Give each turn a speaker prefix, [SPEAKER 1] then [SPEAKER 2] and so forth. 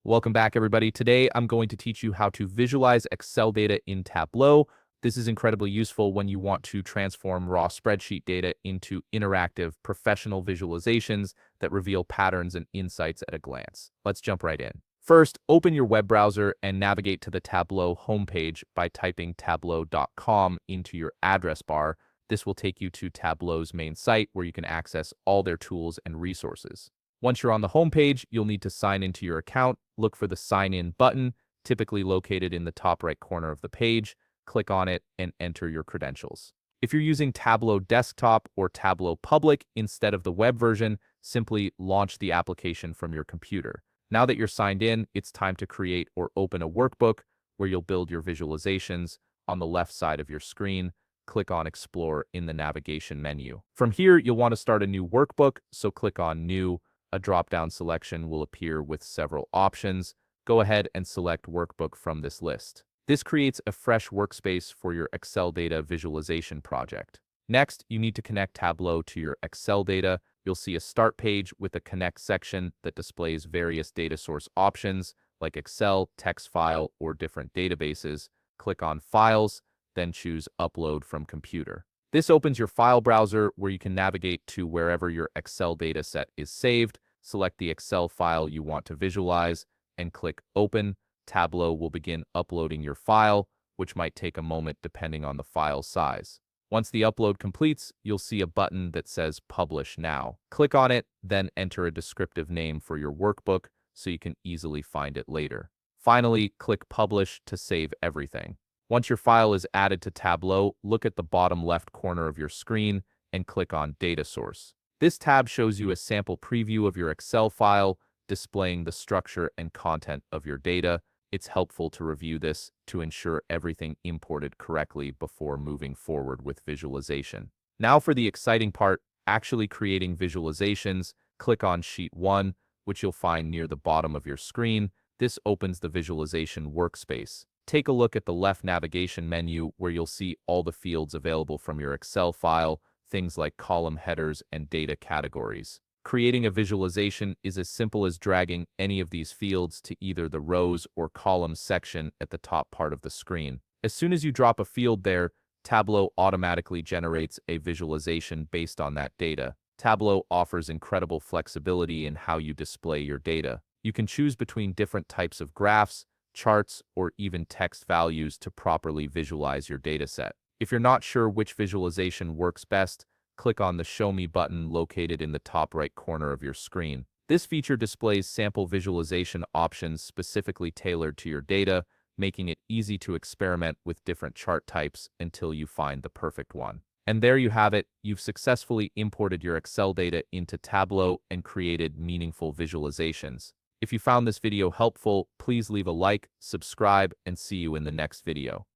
[SPEAKER 1] Welcome back, everybody. Today, I'm going to teach you how to visualize Excel data in Tableau. This is incredibly useful when you want to transform raw spreadsheet data into interactive, professional visualizations that reveal patterns and insights at a glance. Let's jump right in. First, open your web browser and navigate to the Tableau homepage by typing tableau.com into your address bar. This will take you to Tableau's main site where you can access all their tools and resources. Once you're on the home page, you'll need to sign into your account. Look for the Sign In button, typically located in the top right corner of the page. Click on it and enter your credentials. If you're using Tableau Desktop or Tableau Public instead of the web version, simply launch the application from your computer. Now that you're signed in, it's time to create or open a workbook where you'll build your visualizations. On the left side of your screen, click on Explore in the navigation menu. From here, you'll want to start a new workbook, so click on New. A drop-down selection will appear with several options. Go ahead and select Workbook from this list. This creates a fresh workspace for your Excel data visualization project. Next, you need to connect Tableau to your Excel data. You'll see a Start page with a Connect section that displays various data source options like Excel, text file, or different databases. Click on Files, then choose Upload from Computer. This opens your file browser where you can navigate to wherever your Excel data set is saved. Select the Excel file you want to visualize and click Open. Tableau will begin uploading your file, which might take a moment depending on the file size. Once the upload completes, you'll see a button that says Publish Now. Click on it, then enter a descriptive name for your workbook so you can easily find it later. Finally, click Publish to save everything. Once your file is added to Tableau, look at the bottom left corner of your screen and click on Data Source. This tab shows you a sample preview of your Excel file, displaying the structure and content of your data. It's helpful to review this to ensure everything imported correctly before moving forward with visualization. Now for the exciting part, actually creating visualizations. Click on Sheet 1, which you'll find near the bottom of your screen. This opens the visualization workspace. Take a look at the left navigation menu where you'll see all the fields available from your Excel file, things like column headers and data categories. Creating a visualization is as simple as dragging any of these fields to either the rows or columns section at the top part of the screen. As soon as you drop a field there, Tableau automatically generates a visualization based on that data. Tableau offers incredible flexibility in how you display your data. You can choose between different types of graphs, charts, or even text values to properly visualize your dataset. If you're not sure which visualization works best, click on the Show Me button located in the top right corner of your screen. This feature displays sample visualization options specifically tailored to your data, making it easy to experiment with different chart types until you find the perfect one. And there you have it. You've successfully imported your Excel data into Tableau and created meaningful visualizations. If you found this video helpful, please leave a like, subscribe, and see you in the next video.